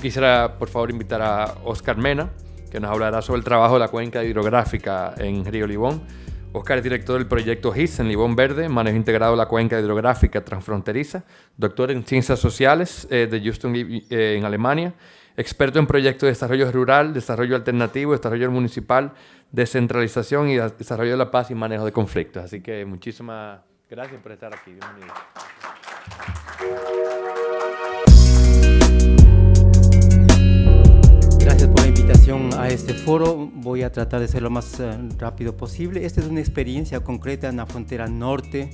quisiera, por favor, invitar a Oscar Mena, que nos hablará sobre el trabajo de la cuenca hidrográfica en Río Libón. Oscar es director del proyecto HIS en Libón Verde, manejo integrado de la cuenca hidrográfica transfronteriza, doctor en ciencias sociales de Houston en Alemania, experto en proyectos de desarrollo rural, desarrollo alternativo, desarrollo municipal, descentralización y desarrollo de la paz y manejo de conflictos. Así que muchísimas gracias por estar aquí. Bienvenido. Gracias por la invitación a este foro. Voy a tratar de ser lo más rápido posible. Esta es una experiencia concreta en la frontera norte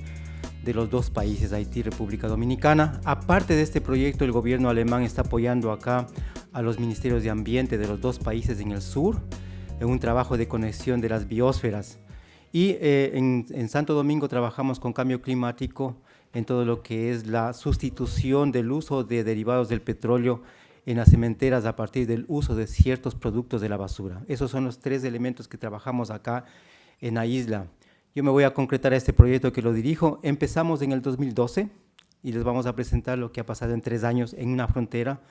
de los dos países, Haití y República Dominicana. Aparte de este proyecto, el gobierno alemán está apoyando acá a los ministerios de ambiente de los dos países en el sur, en un trabajo de conexión de las biosferas. Y en Santo Domingo trabajamos con cambio climático en todo lo que es la sustitución del uso de derivados del petróleo en las cementeras a partir del uso de ciertos productos de la basura. Esos son los tres elementos que trabajamos acá en la isla. Yo me voy a concretar a este proyecto que lo dirijo. Empezamos en el 2012 y les vamos a presentar lo que ha pasado en 3 años en una frontera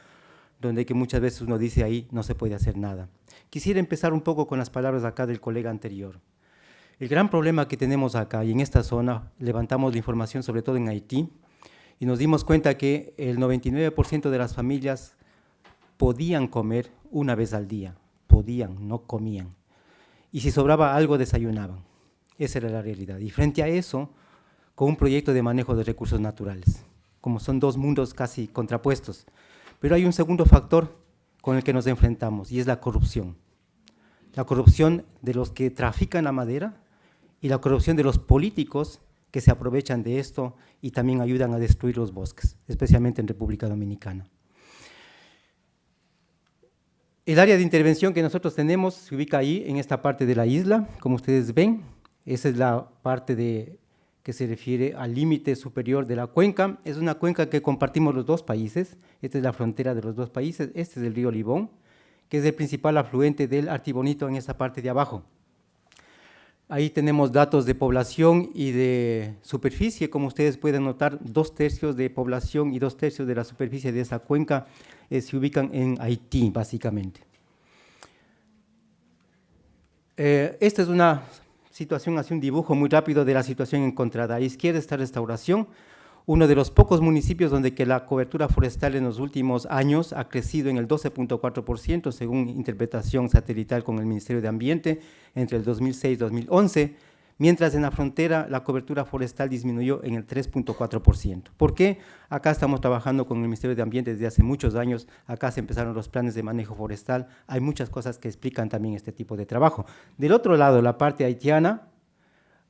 donde que muchas veces uno dice ahí no se puede hacer nada. Quisiera empezar un poco con las palabras acá del colega anterior. El gran problema que tenemos acá y en esta zona, levantamos la información sobre todo en Haití y nos dimos cuenta que el 99% de las familias podían comer una vez al día, podían, no comían. Y si sobraba algo, desayunaban. Esa era la realidad. Y frente a eso, con un proyecto de manejo de recursos naturales, como son dos mundos casi contrapuestos. Pero hay un segundo factor con el que nos enfrentamos y es la corrupción. La corrupción de los que trafican la madera y la corrupción de los políticos que se aprovechan de esto y también ayudan a destruir los bosques, especialmente en República Dominicana. El área de intervención que nosotros tenemos se ubica ahí, en esta parte de la isla, como ustedes ven. Esa es la parte que se refiere al límite superior de la cuenca. Es una cuenca que compartimos los dos países. Esta es la frontera de los dos países. Este es el río Libón, que es el principal afluente del Artibonito en esa parte de abajo. Ahí tenemos datos de población y de superficie. Como ustedes pueden notar, 2/3 de población y 2/3 de la superficie de esa cuenca se ubican en Haití, básicamente. Esta es una situación, así un dibujo muy rápido de la situación encontrada. A la izquierda está Restauración, uno de los pocos municipios donde que la cobertura forestal en los últimos años ha crecido en el 12.4%, según interpretación satelital con el Ministerio de Ambiente, entre el 2006 y 2011, mientras en la frontera la cobertura forestal disminuyó en el 3.4%. ¿Por qué? Acá estamos trabajando con el Ministerio de Ambiente desde hace muchos años, acá se empezaron los planes de manejo forestal, hay muchas cosas que explican también este tipo de trabajo. Del otro lado, la parte haitiana,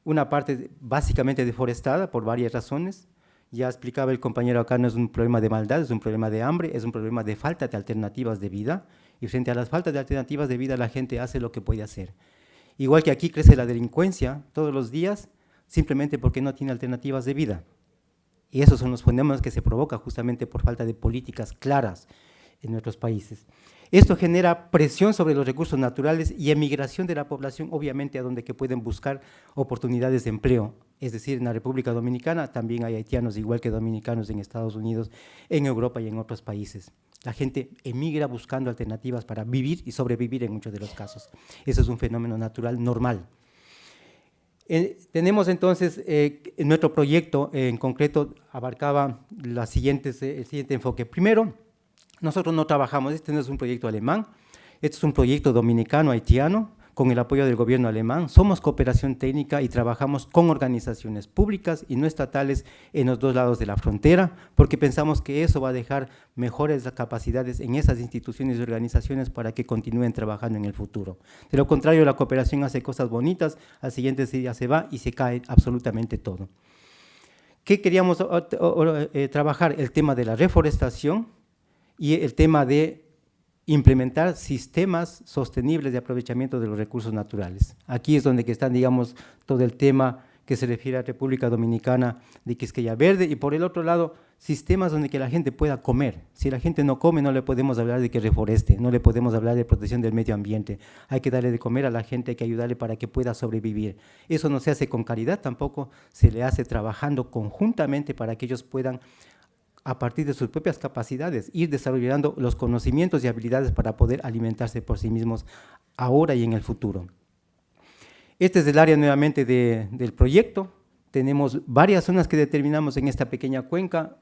una parte básicamente deforestada por varias razones. Ya explicaba el compañero acá, no es un problema de maldad, es un problema de hambre, es un problema de falta de alternativas de vida, y frente a las faltas de alternativas de vida la gente hace lo que puede hacer. Igual que aquí crece la delincuencia todos los días, simplemente porque no tiene alternativas de vida. Y esos son los fenómenos que se provocan justamente por falta de políticas claras en nuestros países. Esto genera presión sobre los recursos naturales y emigración de la población, obviamente, a donde que pueden buscar oportunidades de empleo. Es decir, en la República Dominicana también hay haitianos, igual que dominicanos en Estados Unidos, en Europa y en otros países. La gente emigra buscando alternativas para vivir y sobrevivir en muchos de los casos. Eso es un fenómeno natural normal. Tenemos entonces, nuestro proyecto en concreto abarcaba el siguiente enfoque. Primero, nosotros no trabajamos, este no es un proyecto alemán, este es un proyecto dominicano-haitiano con el apoyo del gobierno alemán. Somos cooperación técnica y trabajamos con organizaciones públicas y no estatales en los dos lados de la frontera, porque pensamos que eso va a dejar mejores capacidades en esas instituciones y organizaciones para que continúen trabajando en el futuro. De lo contrario, la cooperación hace cosas bonitas, al siguiente día se va y se cae absolutamente todo. ¿Qué queríamos trabajar? El tema de la reforestación y el tema de implementar sistemas sostenibles de aprovechamiento de los recursos naturales. Aquí es donde están, digamos, todo el tema que se refiere a República Dominicana de Quisqueya Verde, y por el otro lado, sistemas donde que la gente pueda comer. Si la gente no come, no le podemos hablar de que reforeste, no le podemos hablar de protección del medio ambiente. Hay que darle de comer a la gente, hay que ayudarle para que pueda sobrevivir. Eso no se hace con caridad, tampoco se le hace trabajando conjuntamente para que ellos puedan a partir de sus propias capacidades, ir desarrollando los conocimientos y habilidades para poder alimentarse por sí mismos ahora y en el futuro. Este es el área nuevamente del proyecto. Tenemos varias zonas que determinamos en esta pequeña cuenca.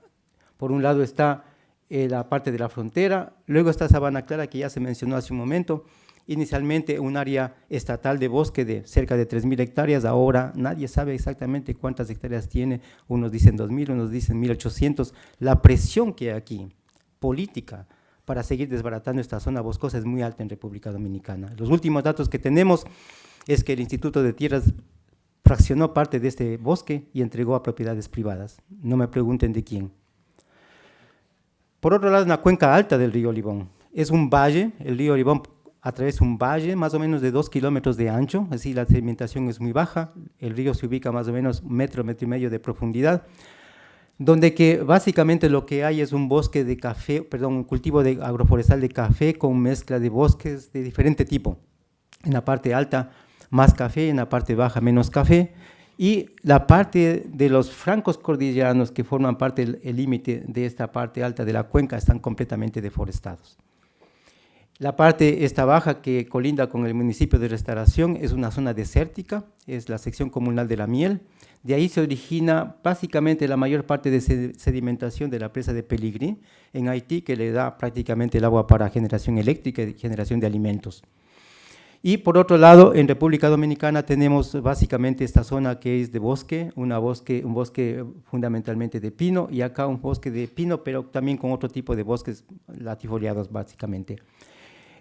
Por un lado está la parte de la frontera, luego está Sabana Clara, que ya se mencionó hace un momento, inicialmente un área estatal de bosque de cerca de 3.000 hectáreas, ahora nadie sabe exactamente cuántas hectáreas tiene, unos dicen 2.000, unos dicen 1.800. La presión que hay aquí, política, para seguir desbaratando esta zona boscosa es muy alta en República Dominicana. Los últimos datos que tenemos es que el Instituto de Tierras fraccionó parte de este bosque y entregó a propiedades privadas. No me pregunten de quién. Por otro lado, en la cuenca alta del río Olivón, es un valle, el río Olivón atraviesa un valle más o menos de 2 kilómetros de ancho, es decir, la sedimentación es muy baja, el río se ubica más o menos metro y medio de profundidad, donde que básicamente lo que hay es un bosque de café, perdón, un cultivo de agroforestal de café con mezcla de bosques de diferente tipo. En la parte alta más café, en la parte baja menos café, y la parte de los francos cordilleranos que forman parte del límite de esta parte alta de la cuenca están completamente deforestados. La parte esta baja que colinda con el municipio de Restauración es una zona desértica, es la sección comunal de La Miel. De ahí se origina básicamente la mayor parte de sedimentación de la presa de Peligrí en Haití, que le da prácticamente el agua para generación eléctrica y generación de alimentos. Y por otro lado, en República Dominicana tenemos básicamente esta zona que es de bosque, un bosque fundamentalmente de pino, y acá un bosque de pino, pero también con otro tipo de bosques latifoliados básicamente.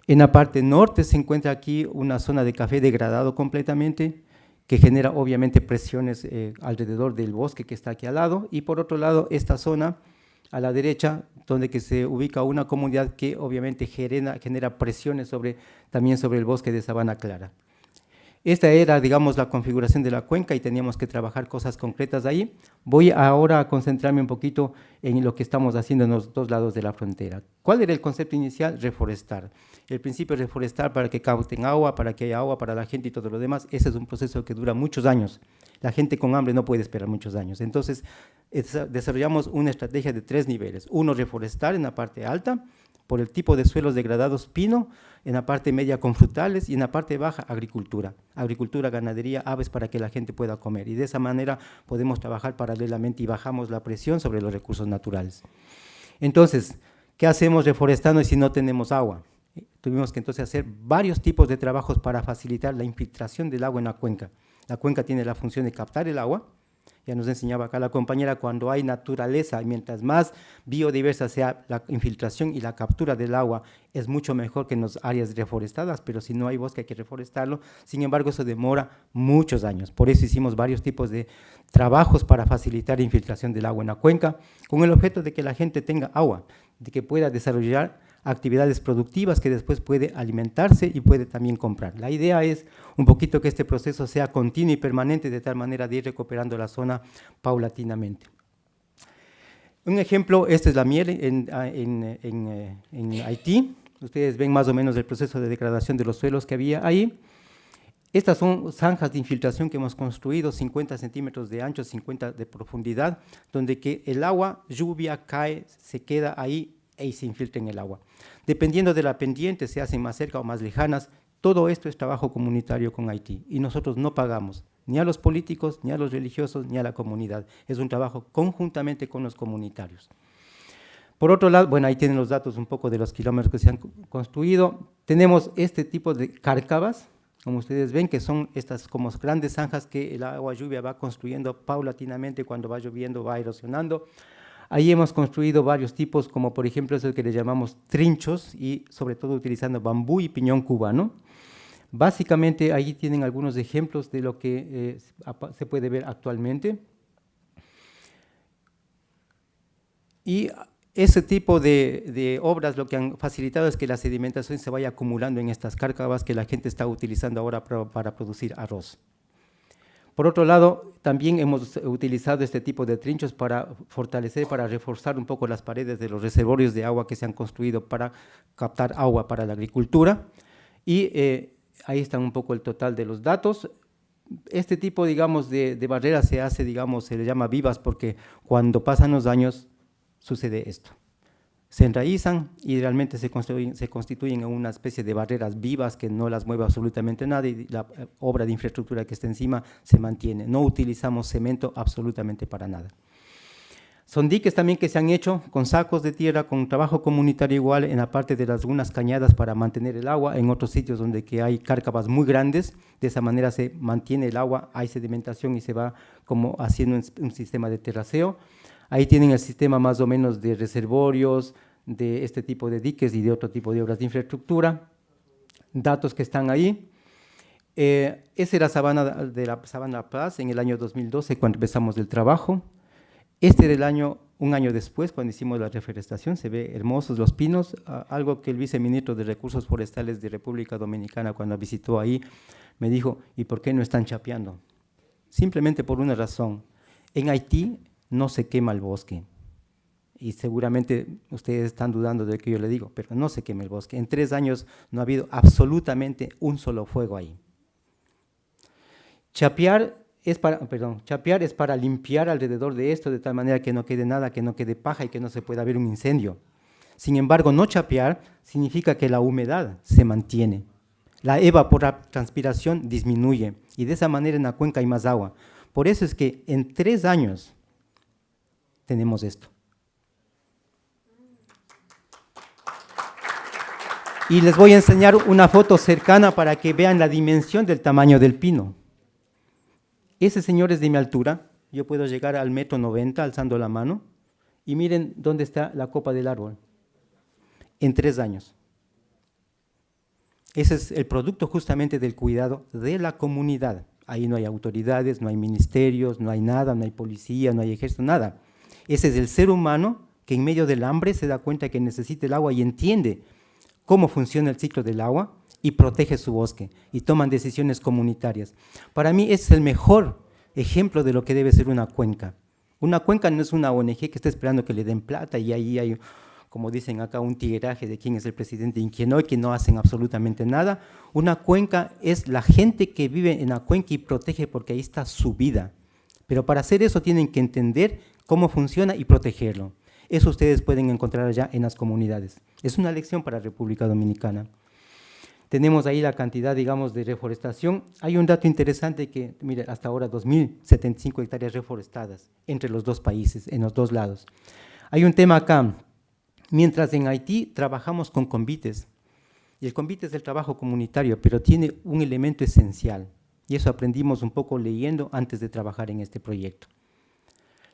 En la parte norte se encuentra aquí una zona de café degradado completamente, que genera obviamente presiones alrededor del bosque que está aquí al lado, y por otro lado esta zona a la derecha, donde que se ubica una comunidad que obviamente genera presiones también sobre el bosque de Sabana Clara. Esta era, digamos, la configuración de la cuenca y teníamos que trabajar cosas concretas ahí. Voy ahora a concentrarme un poquito en lo que estamos haciendo en los dos lados de la frontera. ¿Cuál era el concepto inicial? Reforestar. El principio es reforestar para que capten agua, para que haya agua para la gente y todo lo demás. Ese es un proceso que dura muchos años. La gente con hambre no puede esperar muchos años. Entonces, desarrollamos una estrategia de 3 niveles. Uno, reforestar en la parte alta, por el tipo de suelos degradados pino, en la parte media con frutales y en la parte baja agricultura. Agricultura, ganadería, aves para que la gente pueda comer. Y de esa manera podemos trabajar paralelamente y bajamos la presión sobre los recursos naturales. Entonces, ¿qué hacemos reforestando si no tenemos agua? Tuvimos que entonces hacer varios tipos de trabajos para facilitar la infiltración del agua en la cuenca. La cuenca tiene la función de captar el agua. Ya nos enseñaba acá la compañera, cuando hay naturaleza, mientras más biodiversa sea la infiltración y la captura del agua, es mucho mejor que en las áreas reforestadas, pero si no hay bosque hay que reforestarlo. Sin embargo, eso demora muchos años. Por eso hicimos varios tipos de trabajos para facilitar la infiltración del agua en la cuenca, con el objeto de que la gente tenga agua, de que pueda desarrollar actividades productivas que después puede alimentarse y puede también comprar. La idea es un poquito que este proceso sea continuo y permanente, de tal manera de ir recuperando la zona paulatinamente. Un ejemplo, esta es La Miel en Haití. Ustedes ven más o menos el proceso de degradación de los suelos que había ahí. Estas son zanjas de infiltración que hemos construido, 50 centímetros de ancho, 50 de profundidad, donde que el agua, lluvia, cae, se queda ahí y se infiltra en el agua. Dependiendo de la pendiente, se hacen más cerca o más lejanas. Todo esto es trabajo comunitario con Haití y nosotros no pagamos ni a los políticos, ni a los religiosos, ni a la comunidad. Es un trabajo conjuntamente con los comunitarios. Por otro lado, bueno, ahí tienen los datos un poco de los kilómetros que se han construido. Tenemos este tipo de cárcavas, como ustedes ven, que son estas como grandes zanjas que el agua lluvia va construyendo paulatinamente, cuando va lloviendo va erosionando. Ahí hemos construido varios tipos, como por ejemplo es el que le llamamos trinchos, y sobre todo utilizando bambú y piñón cubano. Básicamente ahí tienen algunos ejemplos de lo que se puede ver actualmente. Y ese tipo de obras lo que han facilitado es que la sedimentación se vaya acumulando en estas cárcavas que la gente está utilizando ahora para producir arroz. Por otro lado, también hemos utilizado este tipo de trinchos para fortalecer, para reforzar un poco las paredes de los reservorios de agua que se han construido para captar agua para la agricultura. Y ahí está un poco el total de los datos. Este tipo, digamos, de barreras se hace, digamos, se le llama vivas porque cuando pasan los años sucede esto. Se enraizan y realmente se constituyen en una especie de barreras vivas que no las mueve absolutamente nada y la obra de infraestructura que está encima se mantiene. No utilizamos cemento absolutamente para nada. Son diques también que se han hecho con sacos de tierra, con trabajo comunitario igual en la parte de las algunas cañadas para mantener el agua, en otros sitios donde que hay cárcavas muy grandes, de esa manera se mantiene el agua, hay sedimentación y se va como haciendo un sistema de terraceo. Ahí tienen el sistema más o menos de reservorios, de este tipo de diques y de otro tipo de obras de infraestructura, datos que están ahí. Esa era Sabana de la Sabana Paz en el año 2012 cuando empezamos el trabajo. Este del año, un año después, cuando hicimos la reforestación, se ve hermosos los pinos, algo que el viceministro de Recursos Forestales de República Dominicana cuando visitó ahí me dijo, ¿y por qué no están chapeando? Simplemente por una razón, en Haití no se quema el bosque, y seguramente ustedes están dudando de lo que yo le digo, pero no se quema el bosque. En 3 años no ha habido absolutamente un solo fuego ahí. Chapear es para limpiar alrededor de esto de tal manera que no quede nada, que no quede paja y que no se pueda ver un incendio. Sin embargo, no chapear significa que la humedad se mantiene, la evapotranspiración disminuye y de esa manera en la cuenca hay más agua. Por eso es que en 3 años tenemos esto. Y les voy a enseñar una foto cercana para que vean la dimensión del tamaño del pino. Ese señor es de mi altura, yo puedo llegar al 1,90 m alzando la mano, y miren dónde está la copa del árbol, en 3 años. Ese es el producto justamente del cuidado de la comunidad. Ahí no hay autoridades, no hay ministerios, no hay nada, no hay policía, no hay ejército, nada. Ese es el ser humano que en medio del hambre se da cuenta que necesita el agua y entiende cómo funciona el ciclo del agua y protege su bosque y toman decisiones comunitarias. Para mí es el mejor ejemplo de lo que debe ser una cuenca. Una cuenca no es una ONG que está esperando que le den plata y ahí hay, como dicen acá, un tigueraje de quién es el presidente y quién no, y que no hacen absolutamente nada. Una cuenca es la gente que vive en la cuenca y protege porque ahí está su vida. Pero para hacer eso tienen que entender cómo funciona y protegerlo. Eso ustedes pueden encontrar allá en las comunidades. Es una lección para República Dominicana. Tenemos ahí la cantidad, digamos, de reforestación. Hay un dato interesante que, mire, hasta ahora 2.075 hectáreas reforestadas entre los 2 países, en los 2 lados. Hay un tema acá. Mientras en Haití trabajamos con convites, y el convite es el trabajo comunitario, pero tiene un elemento esencial, y eso aprendimos un poco leyendo antes de trabajar en este proyecto.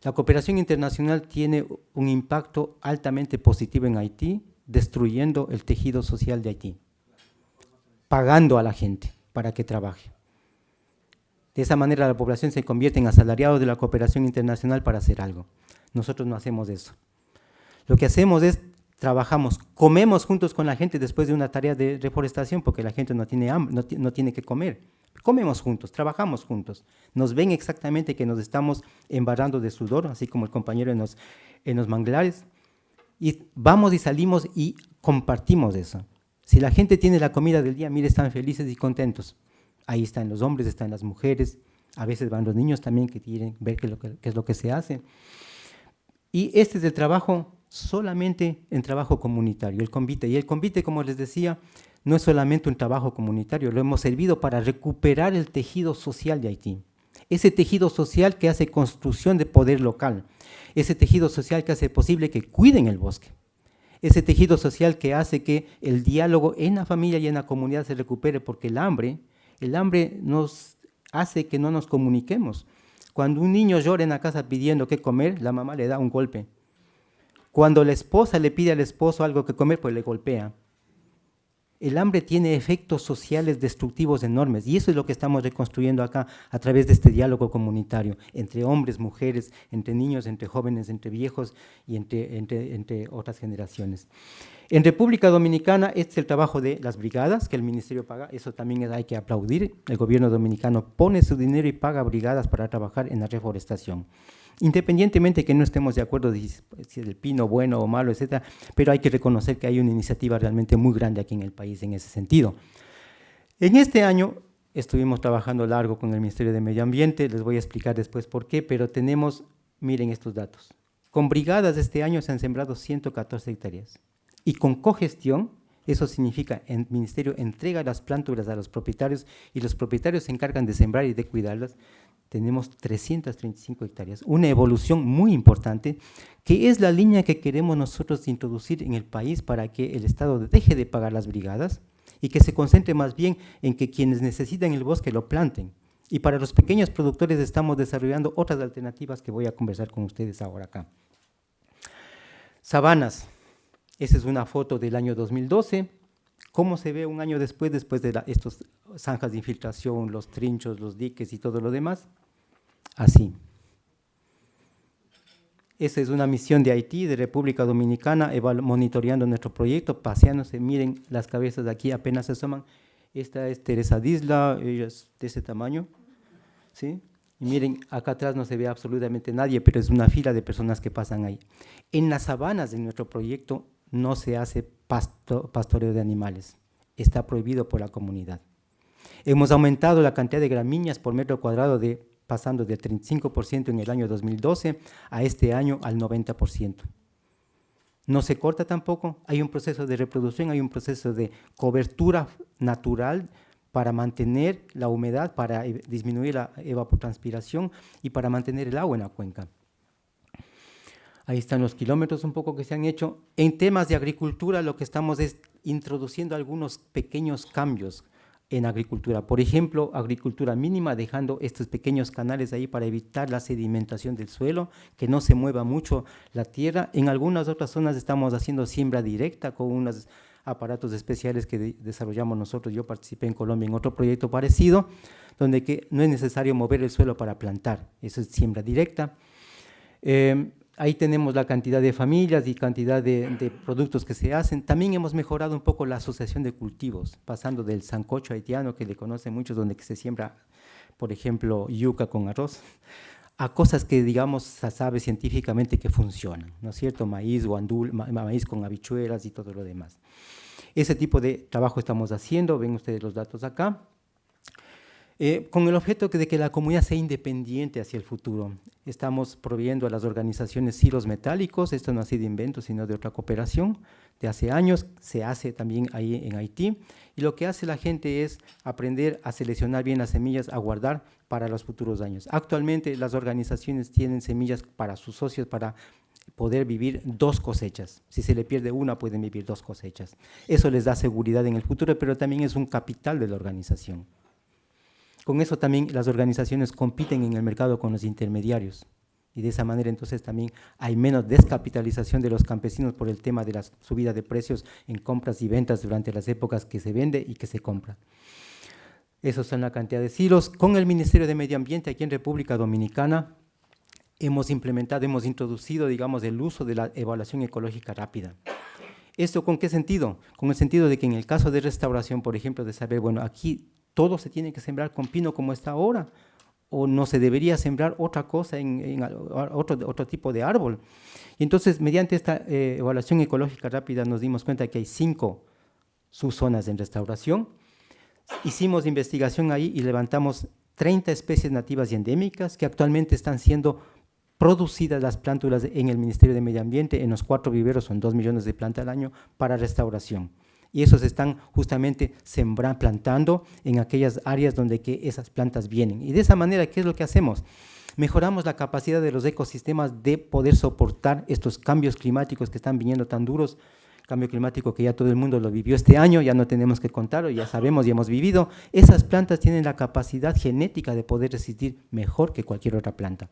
La cooperación internacional tiene un impacto altamente positivo en Haití, destruyendo el tejido social de Haití, pagando a la gente para que trabaje. De esa manera la población se convierte en asalariados de la cooperación internacional para hacer algo. Nosotros no hacemos eso. Lo que hacemos es, trabajamos, comemos juntos con la gente después de una tarea de reforestación, porque la gente no tiene hambre, no tiene que comer. Comemos juntos, trabajamos juntos. Nos ven exactamente que nos estamos embarrando de sudor, así como el compañero en los manglares, y vamos y salimos y compartimos eso. Si la gente tiene la comida del día, mire, están felices y contentos. Ahí están los hombres, están las mujeres, a veces van los niños también que quieren ver qué es lo que se hace. Y este es el trabajo solamente en trabajo comunitario, el convite. Y el convite, como les decía, no es solamente un trabajo comunitario, lo hemos servido para recuperar el tejido social de Haití. Ese tejido social que hace construcción de poder local, ese tejido social que hace posible que cuiden el bosque, ese tejido social que hace que el diálogo en la familia y en la comunidad se recupere, porque el hambre nos hace que no nos comuniquemos. Cuando un niño llora en la casa pidiendo qué comer, la mamá le da un golpe. Cuando la esposa le pide al esposo algo que comer, pues le golpea. El hambre tiene efectos sociales destructivos enormes y eso es lo que estamos reconstruyendo acá a través de este diálogo comunitario entre hombres, mujeres, entre niños, entre jóvenes, entre viejos y entre otras generaciones. En República Dominicana este es el trabajo de las brigadas que el ministerio paga, eso también hay que aplaudir. El gobierno dominicano pone su dinero y paga brigadas para trabajar en la reforestación. Independientemente que no estemos de acuerdo si es el pino bueno o malo, etcétera, pero hay que reconocer que hay una iniciativa realmente muy grande aquí en el país en ese sentido. En este año estuvimos trabajando largo con el Ministerio de Medio Ambiente, les voy a explicar después por qué, pero tenemos, miren estos datos, Con brigadas este año se han sembrado 114 hectáreas. Y con cogestión, eso significa que el Ministerio entrega las plántulas a los propietarios y los propietarios se encargan de sembrar y de cuidarlas. Tenemos 335 hectáreas, una evolución muy importante, que es la línea que queremos nosotros introducir en el país para que el Estado deje de pagar las brigadas y que se concentre más bien en que quienes necesitan el bosque lo planten. Y para los pequeños productores estamos desarrollando otras alternativas que voy a conversar con ustedes ahora acá. Sabanas. Esa es una foto del año 2012. ¿Cómo se ve un año después de estos zanjas de infiltración, los trinchos, los diques y todo lo demás? Así. Esa es una misión de Haití, de República Dominicana, monitoreando nuestro proyecto, paseándose. Miren, las cabezas de aquí apenas se asoman. Esta es Teresa Disla, ella es de ese tamaño, ¿sí? Y miren, acá atrás no se ve absolutamente nadie, pero es una fila de personas que pasan ahí. En las sabanas de nuestro proyecto no se hace pastoreo de animales, está prohibido por la comunidad. Hemos aumentado la cantidad de gramíneas por metro cuadrado pasando del 35% en el año 2012 a este año al 90%. No se corta tampoco, hay un proceso de reproducción, hay un proceso de cobertura natural para mantener la humedad, para disminuir la evapotranspiración y para mantener el agua en la cuenca. Ahí están los kilómetros un poco que se han hecho. En temas de agricultura lo que estamos es introduciendo algunos pequeños cambios en agricultura. Por ejemplo, agricultura mínima, dejando estos pequeños canales ahí para evitar la sedimentación del suelo, que no se mueva mucho la tierra. En algunas otras zonas estamos haciendo siembra directa con unos aparatos especiales que desarrollamos nosotros. Yo participé en Colombia en otro proyecto parecido, donde que no es necesario mover el suelo para plantar. Eso es siembra directa. Ahí tenemos la cantidad de familias y cantidad de productos que se hacen. También hemos mejorado un poco la asociación de cultivos, pasando del sancocho haitiano, que le conocen muchos, donde se siembra, por ejemplo, yuca con arroz, a cosas que, digamos, se sabe científicamente que funcionan, ¿no es cierto? Maíz, guandul, maíz con habichuelas y todo lo demás. Ese tipo de trabajo estamos haciendo, ven ustedes los datos acá. Con el objeto de que la comunidad sea independiente hacia el futuro. Estamos proveyendo a las organizaciones silos metálicos, esto no ha sido invento, sino de otra cooperación, de hace años, se hace también ahí en Haití, y lo que hace la gente es aprender a seleccionar bien las semillas, a guardar para los futuros años. Actualmente las organizaciones tienen semillas para sus socios para poder vivir 2 cosechas. Si se le pierde una, pueden vivir 2 cosechas. Eso les da seguridad en el futuro, pero también es un capital de la organización. Con eso también las organizaciones compiten en el mercado con los intermediarios y de esa manera entonces también hay menos descapitalización de los campesinos por el tema de la subida de precios en compras y ventas durante las épocas que se vende y que se compra. Esos son la cantidad de silos. Con el Ministerio de Medio Ambiente aquí en República Dominicana hemos introducido, digamos, el uso de la evaluación ecológica rápida. ¿Esto con qué sentido? Con el sentido de que en el caso de restauración, por ejemplo, de saber, bueno, aquí todo se tiene que sembrar con pino como está ahora, o no se debería sembrar otra cosa otro tipo de árbol. Y entonces, mediante esta evaluación ecológica rápida nos dimos cuenta que hay 5 subzonas en restauración. Hicimos investigación ahí y levantamos 30 especies nativas y endémicas que actualmente están siendo producidas las plántulas en el Ministerio de Medio Ambiente, en los 4 viveros, son 2 millones de plantas al año para restauración. Y esos están justamente plantando en aquellas áreas donde que esas plantas vienen. Y de esa manera, ¿qué es lo que hacemos? Mejoramos la capacidad de los ecosistemas de poder soportar estos cambios climáticos que están viniendo tan duros, cambio climático que ya todo el mundo lo vivió este año, ya no tenemos que contarlo, ya sabemos y hemos vivido. Esas plantas tienen la capacidad genética de poder resistir mejor que cualquier otra planta.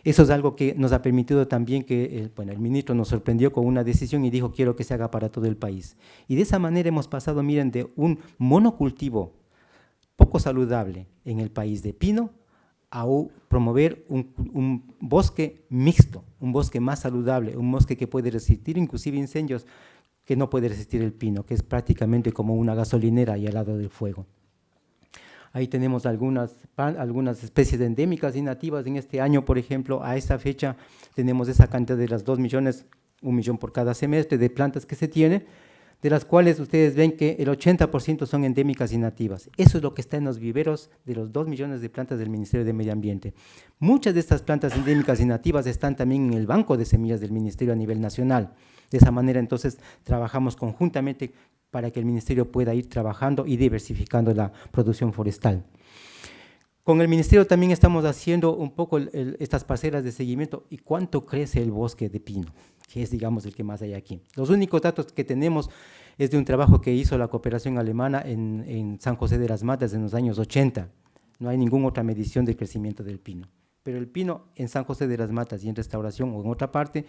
Eso es algo que nos ha permitido también que el ministro nos sorprendió con una decisión y dijo quiero que se haga para todo el país. Y de esa manera hemos pasado, miren, de un monocultivo poco saludable en el país de pino a promover un bosque mixto, un bosque más saludable, un bosque que puede resistir inclusive incendios que no puede resistir el pino, que es prácticamente como una gasolinera ahí al lado del fuego. Ahí tenemos algunas especies endémicas y nativas en este año, por ejemplo, a esta fecha tenemos esa cantidad de las 2 millones, 1 millón por cada semestre de plantas que se tiene. de las cuales ustedes ven que el 80% son endémicas y nativas. Eso es lo que está en los viveros de los 2 millones de plantas del Ministerio de Medio Ambiente. Muchas de estas plantas endémicas y nativas están también en el banco de semillas del Ministerio a nivel nacional. De esa manera, entonces, trabajamos conjuntamente para que el Ministerio pueda ir trabajando y diversificando la producción forestal. Con el Ministerio también estamos haciendo un poco estas parcelas de seguimiento y cuánto crece el bosque de pino, que es, digamos, el que más hay aquí. Los únicos datos que tenemos es de un trabajo que hizo la cooperación alemana en San José de las Matas en los años 80. No hay ninguna otra medición del crecimiento del pino. Pero el pino en San José de las Matas y en Restauración o en otra parte,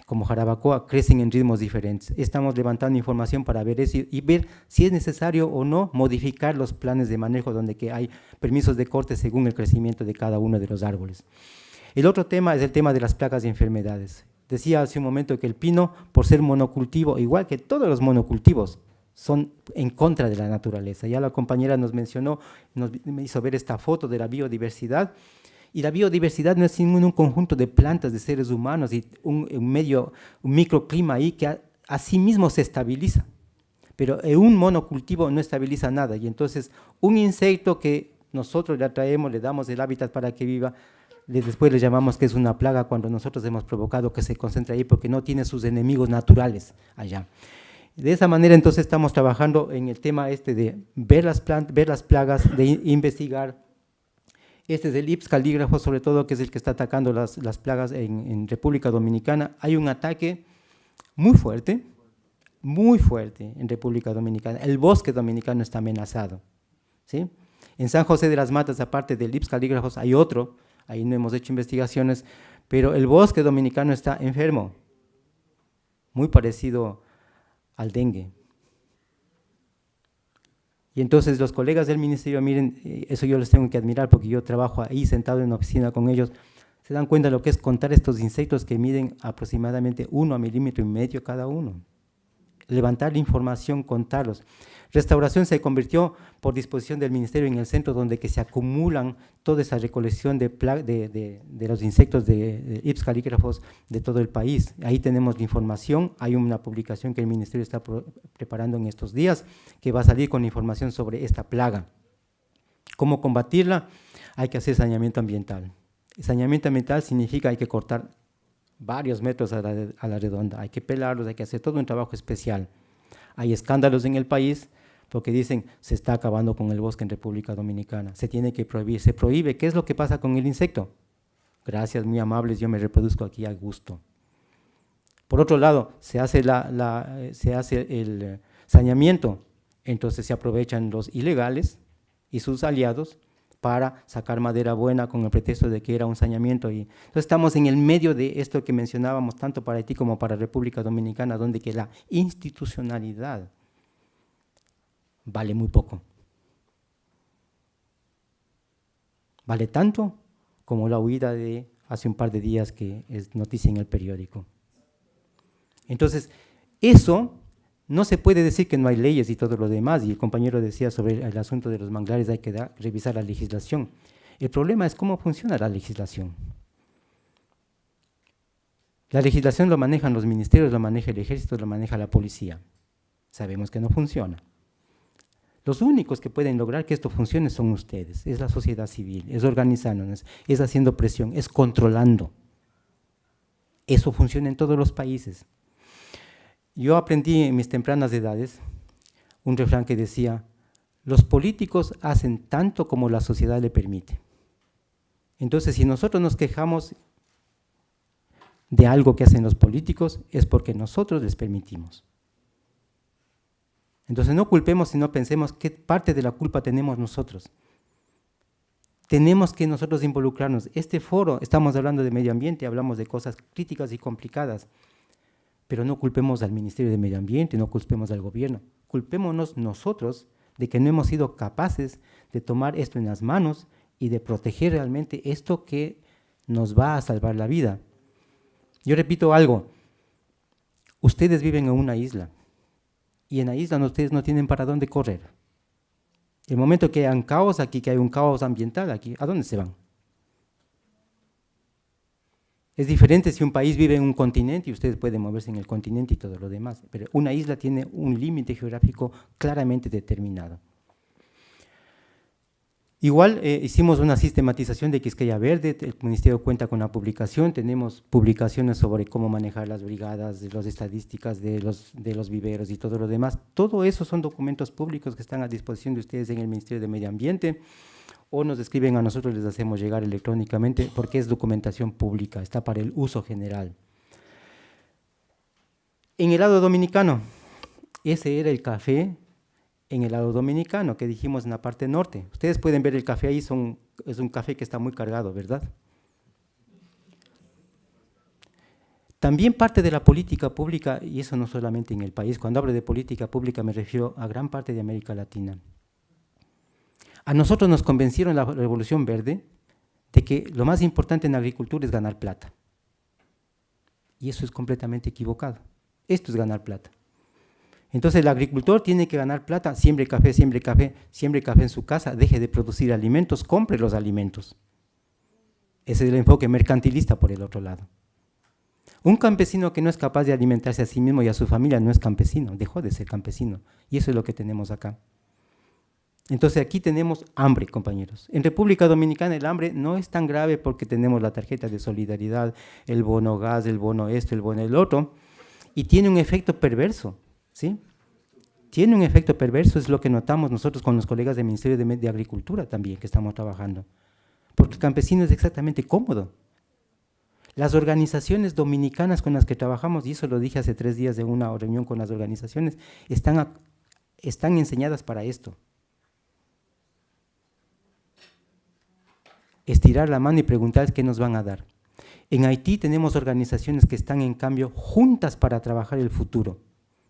como Jarabacoa, crecen en ritmos diferentes. Estamos levantando información para ver eso y ver si es necesario o no modificar los planes de manejo donde que hay permisos de corte según el crecimiento de cada uno de los árboles. El otro tema es el tema de las plagas y enfermedades. Decía hace un momento que el pino, por ser monocultivo, igual que todos los monocultivos, son en contra de la naturaleza. Ya la compañera nos mencionó, me hizo ver esta foto de la biodiversidad. Y la biodiversidad no es un conjunto de plantas, de seres humanos y un microclima ahí que a sí mismo se estabiliza. Pero un monocultivo no estabiliza nada. Y entonces un insecto que nosotros le atraemos, le damos el hábitat para que viva, después le llamamos que es una plaga cuando nosotros hemos provocado que se concentre ahí porque no tiene sus enemigos naturales allá. De esa manera entonces estamos trabajando en el tema de ver las plagas, de investigar. Este es el Ips calígrafo, sobre todo, que es el que está atacando las plagas en República Dominicana. Hay un ataque muy fuerte en República Dominicana. El bosque dominicano está amenazado, ¿sí? En San José de las Matas, aparte del Ips calígrafos, hay otro, ahí no hemos hecho investigaciones, pero el bosque dominicano está enfermo, muy parecido al dengue. Y entonces los colegas del ministerio, miren, eso yo les tengo que admirar porque yo trabajo ahí sentado en la oficina con ellos, se dan cuenta de lo que es contar estos insectos que miden aproximadamente 1,5 milímetros cada uno. Levantar la información, contarlos. Restauración se convirtió por disposición del ministerio en el centro donde que se acumulan toda esa recolección de los insectos de Ips calígrafos de todo el país. Ahí tenemos la información, hay una publicación que el ministerio está preparando en estos días que va a salir con información sobre esta plaga. ¿Cómo combatirla? Hay que hacer saneamiento ambiental. Saneamiento ambiental significa hay que cortar varios metros a la redonda, hay que pelarlos, hay que hacer todo un trabajo especial. Hay escándalos en el país porque dicen se está acabando con el bosque en República Dominicana, se tiene que prohibir, se prohíbe. ¿Qué es lo que pasa con el insecto? Gracias, muy amables, yo me reproduzco aquí a gusto. Por otro lado, se hace el saneamiento, entonces se aprovechan los ilegales y sus aliados para sacar madera buena con el pretexto de que era un saneamiento. Y entonces estamos en el medio de esto que mencionábamos tanto para Haití como para República Dominicana, donde que la institucionalidad vale muy poco. Vale tanto como la huida de hace un par de días que es noticia en el periódico. Entonces, eso no se puede decir que no hay leyes y todo lo demás, y el compañero decía sobre el asunto de los manglares, hay que revisar la legislación. El problema es cómo funciona la legislación. La legislación lo manejan los ministerios, lo maneja el ejército, lo maneja la policía. Sabemos que no funciona. Los únicos que pueden lograr que esto funcione son ustedes, es la sociedad civil, es organizándonos, es haciendo presión, es controlando. Eso funciona en todos los países. Yo aprendí en mis tempranas edades un refrán que decía, los políticos hacen tanto como la sociedad le permite. Entonces, si nosotros nos quejamos de algo que hacen los políticos, es porque nosotros les permitimos. Entonces, no culpemos, sino pensemos qué parte de la culpa tenemos nosotros. Tenemos que nosotros involucrarnos. Este foro, estamos hablando de medio ambiente, hablamos de cosas críticas y complicadas, pero no culpemos al Ministerio de Medio Ambiente, no culpemos al gobierno, culpémonos nosotros de que no hemos sido capaces de tomar esto en las manos y de proteger realmente esto que nos va a salvar la vida. Yo repito algo, ustedes viven en una isla y en la isla ustedes no tienen para dónde correr. El momento que hay un caos aquí, que hay un caos ambiental aquí, ¿a dónde se van? Es diferente si un país vive en un continente y ustedes pueden moverse en el continente y todo lo demás, pero una isla tiene un límite geográfico claramente determinado. Igual hicimos una sistematización de Quisqueya Verde, el Ministerio cuenta con la publicación, tenemos publicaciones sobre cómo manejar las brigadas, de las estadísticas de los viveros y todo lo demás. Todo eso son documentos públicos que están a disposición de ustedes en el Ministerio de Medio Ambiente, o nos escriben a nosotros, les hacemos llegar electrónicamente, porque es documentación pública, está para el uso general. En el lado dominicano, ese era el café en el lado dominicano, que dijimos en la parte norte. Ustedes pueden ver el café ahí, es un café que está muy cargado, ¿verdad? También parte de la política pública, y eso no solamente en el país, cuando hablo de política pública me refiero a gran parte de América Latina. A nosotros nos convencieron la Revolución Verde de que lo más importante en la agricultura es ganar plata. Y eso es completamente equivocado. Esto es ganar plata. Entonces el agricultor tiene que ganar plata, siembre café en su casa, deje de producir alimentos, compre los alimentos. Ese es el enfoque mercantilista por el otro lado. Un campesino que no es capaz de alimentarse a sí mismo y a su familia no es campesino, dejó de ser campesino. Y eso es lo que tenemos acá. Entonces aquí tenemos hambre, compañeros. En República Dominicana el hambre no es tan grave porque tenemos la tarjeta de solidaridad, el bono gas, el bono esto, el bono el otro, y tiene un efecto perverso, ¿sí? Tiene un efecto perverso, es lo que notamos nosotros con los colegas del Ministerio de Agricultura también, que estamos trabajando, porque el campesino es exactamente cómodo. Las organizaciones dominicanas con las que trabajamos, y eso lo dije hace 3 días de una reunión con las organizaciones, están enseñadas para esto. Estirar la mano y preguntar qué nos van a dar. En Haití tenemos organizaciones que están en cambio juntas para trabajar el futuro.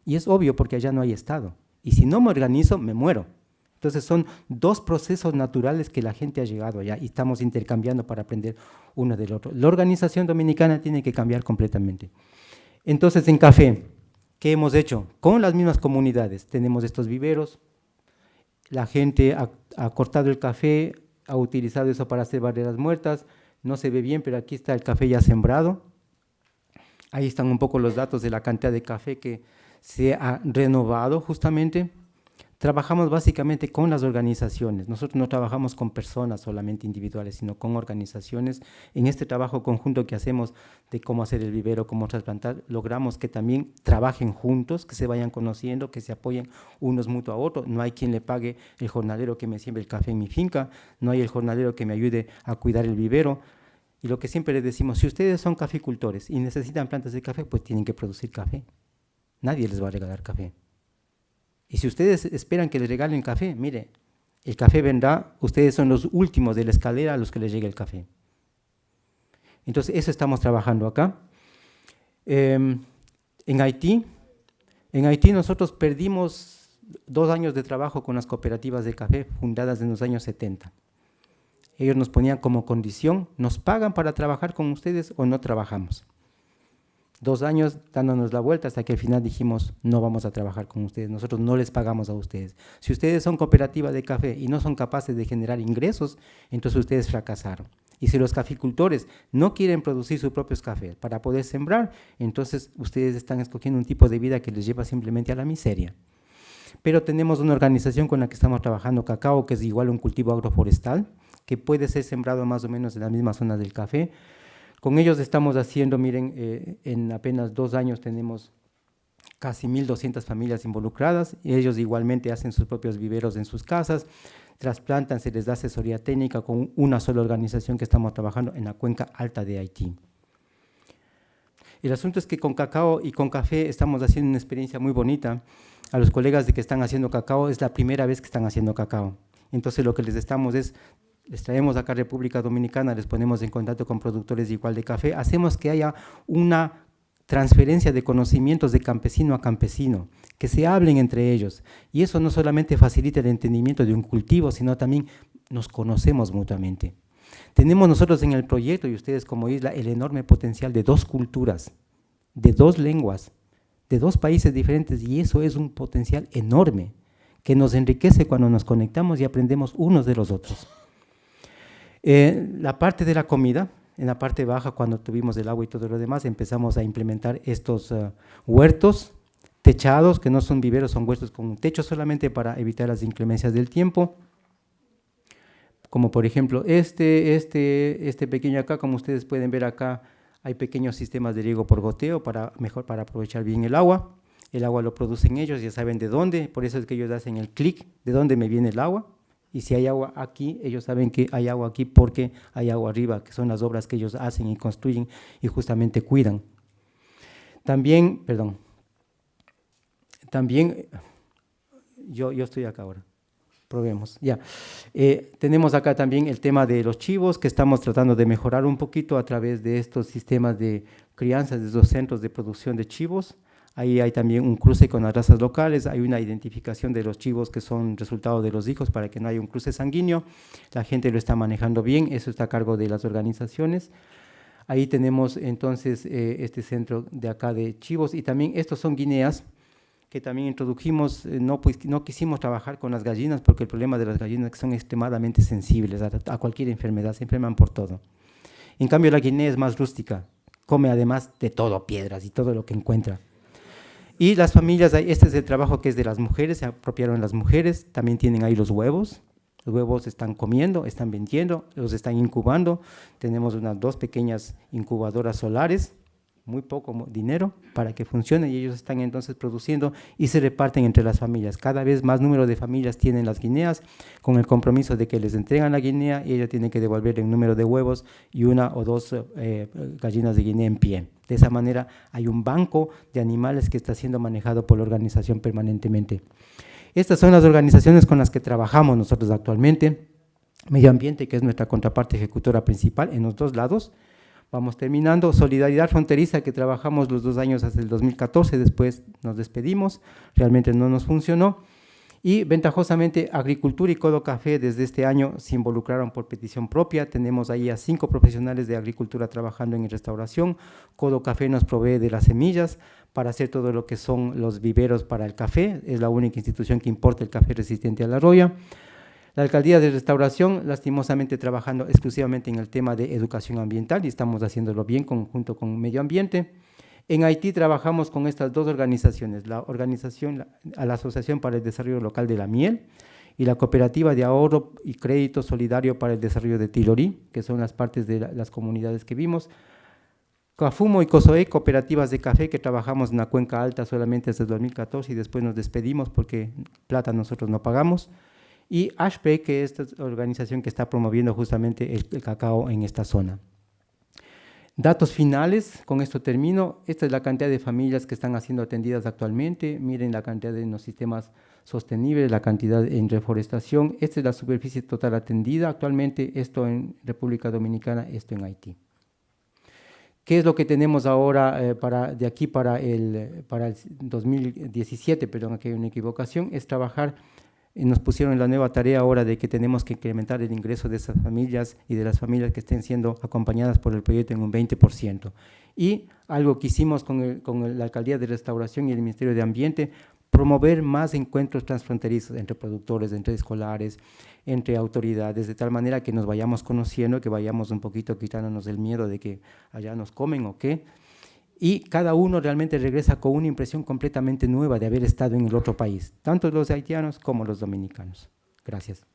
Y es obvio porque allá no hay Estado. Y si no me organizo, me muero. Entonces son 2 procesos naturales que la gente ha llegado allá y estamos intercambiando para aprender uno del otro. La organización dominicana tiene que cambiar completamente. Entonces en café, ¿qué hemos hecho? Con las mismas comunidades tenemos estos viveros, la gente ha cortado el café, ha utilizado eso para hacer barreras muertas, no se ve bien, pero aquí está el café ya sembrado. Ahí están un poco los datos de la cantidad de café que se ha renovado justamente. Trabajamos básicamente con las organizaciones, nosotros no trabajamos con personas solamente individuales, sino con organizaciones. En este trabajo conjunto que hacemos de cómo hacer el vivero, cómo trasplantar, logramos que también trabajen juntos, que se vayan conociendo, que se apoyen unos mutuo a otro. No hay quien le pague el jornalero que me siembre el café en mi finca, no hay el jornalero que me ayude a cuidar el vivero. Y lo que siempre les decimos, si ustedes son caficultores y necesitan plantas de café, pues tienen que producir café. Nadie les va a regalar café. Y si ustedes esperan que les regalen café, mire, el café vendrá, ustedes son los últimos de la escalera a los que les llegue el café. Entonces, eso estamos trabajando acá. En Haití nosotros perdimos 2 años de trabajo con las cooperativas de café fundadas en los años 70. Ellos nos ponían como condición, nos pagan para trabajar con ustedes o no trabajamos. 2 años dándonos la vuelta hasta que al final dijimos, no vamos a trabajar con ustedes, nosotros no les pagamos a ustedes. Si ustedes son cooperativa de café y no son capaces de generar ingresos, entonces ustedes fracasaron. Y si los caficultores no quieren producir sus propios cafés para poder sembrar, entonces ustedes están escogiendo un tipo de vida que les lleva simplemente a la miseria. Pero tenemos una organización con la que estamos trabajando, Cacao, que es igual un cultivo agroforestal, que puede ser sembrado más o menos en las mismas zonas del café. Con ellos estamos haciendo, miren, en apenas 2 años tenemos casi 1.200 familias involucradas, y ellos igualmente hacen sus propios viveros en sus casas, trasplantan, se les da asesoría técnica con una sola organización que estamos trabajando en la cuenca alta de Haití. El asunto es que con cacao y con café estamos haciendo una experiencia muy bonita. A los colegas de que están haciendo cacao es la primera vez que están haciendo cacao. Entonces lo que les estamos es, les traemos acá a República Dominicana, les ponemos en contacto con productores igual de café, hacemos que haya una transferencia de conocimientos de campesino a campesino, que se hablen entre ellos. Y eso no solamente facilita el entendimiento de un cultivo, sino también nos conocemos mutuamente. Tenemos nosotros en el proyecto, y ustedes como isla, el enorme potencial de 2 culturas, de 2 lenguas, de 2 países diferentes, y eso es un potencial enorme, que nos enriquece cuando nos conectamos y aprendemos unos de los otros. La parte de la comida, en la parte baja, cuando tuvimos el agua y todo lo demás, empezamos a implementar estos huertos techados, que no son viveros, son huertos con un techo solamente para evitar las inclemencias del tiempo. Como por ejemplo este pequeño acá, como ustedes pueden ver acá, hay pequeños sistemas de riego por goteo para aprovechar bien el agua. El agua lo producen ellos, ya saben de dónde, por eso es que ellos hacen el clic, de dónde me viene el agua. Y si hay agua aquí, ellos saben que hay agua aquí porque hay agua arriba, que son las obras que ellos hacen y construyen y justamente cuidan. También, yo estoy acá ahora. Probemos, ya. Tenemos acá también el tema de los chivos, que estamos tratando de mejorar un poquito a través de estos sistemas de crianza, de estos centros de producción de chivos. Ahí hay también un cruce con las razas locales, hay una identificación de los chivos que son resultado de los hijos para que no haya un cruce sanguíneo. La gente lo está manejando bien, eso está a cargo de las organizaciones. Ahí tenemos entonces este centro de acá de chivos, y también estos son guineas, que también introdujimos. No quisimos trabajar con las gallinas porque el problema de las gallinas es que son extremadamente sensibles a cualquier enfermedad, se enferman por todo. En cambio la guinea es más rústica, come además de todo, piedras y todo lo que encuentra. Y las familias, este es el trabajo que es de las mujeres, se apropiaron las mujeres, también tienen ahí los huevos están comiendo, están vendiendo, los están incubando. Tenemos unas 2 pequeñas incubadoras solares, muy poco dinero para que funcione, y ellos están entonces produciendo y se reparten entre las familias. Cada vez más número de familias tienen las guineas, con el compromiso de que les entregan la guinea y ella tiene que devolver el número de huevos y 1 o 2 gallinas de guinea en pie. De esa manera hay un banco de animales que está siendo manejado por la organización permanentemente. Estas son las organizaciones con las que trabajamos nosotros actualmente. Medio Ambiente, que es nuestra contraparte ejecutora principal en los 2 lados. Vamos terminando. Solidaridad Fronteriza, que trabajamos los 2 años hasta el 2014, después nos despedimos, realmente no nos funcionó. Y ventajosamente Agricultura y Codo Café desde este año se involucraron por petición propia. Tenemos ahí a 5 profesionales de agricultura trabajando en restauración. Codo Café nos provee de las semillas para hacer todo lo que son los viveros para el café. Es la única institución que importa el café resistente a la roya. La Alcaldía de Restauración, lastimosamente trabajando exclusivamente en el tema de educación ambiental, y estamos haciéndolo bien junto con Medio Ambiente. En Haití trabajamos con estas 2 organizaciones, la Asociación para el Desarrollo Local de la Miel y la Cooperativa de Ahorro y Crédito Solidario para el Desarrollo de Tilorí, que son las partes de las comunidades que vimos. Cafumo y Cosoé, cooperativas de café que trabajamos en la Cuenca Alta solamente desde el 2014 y después nos despedimos porque plata nosotros no pagamos. Y ASHPE, que es esta organización que está promoviendo justamente el cacao en esta zona. Datos finales, con esto termino. Esta es la cantidad de familias que están siendo atendidas actualmente. Miren la cantidad en los sistemas sostenibles, la cantidad en reforestación. Esta es la superficie total atendida actualmente, esto en República Dominicana, esto en Haití. ¿Qué es lo que tenemos ahora de aquí para el 2017? Perdón, aquí hay una equivocación. Es trabajar. Nos pusieron la nueva tarea ahora de que tenemos que incrementar el ingreso de esas familias y de las familias que estén siendo acompañadas por el proyecto en un 20%. Y algo que hicimos con la Alcaldía de Restauración y el Ministerio de Ambiente, promover más encuentros transfronterizos entre productores, entre escolares, entre autoridades, de tal manera que nos vayamos conociendo, que vayamos un poquito quitándonos el miedo de que allá nos comen o qué. Y cada uno realmente regresa con una impresión completamente nueva de haber estado en el otro país, tanto los haitianos como los dominicanos. Gracias.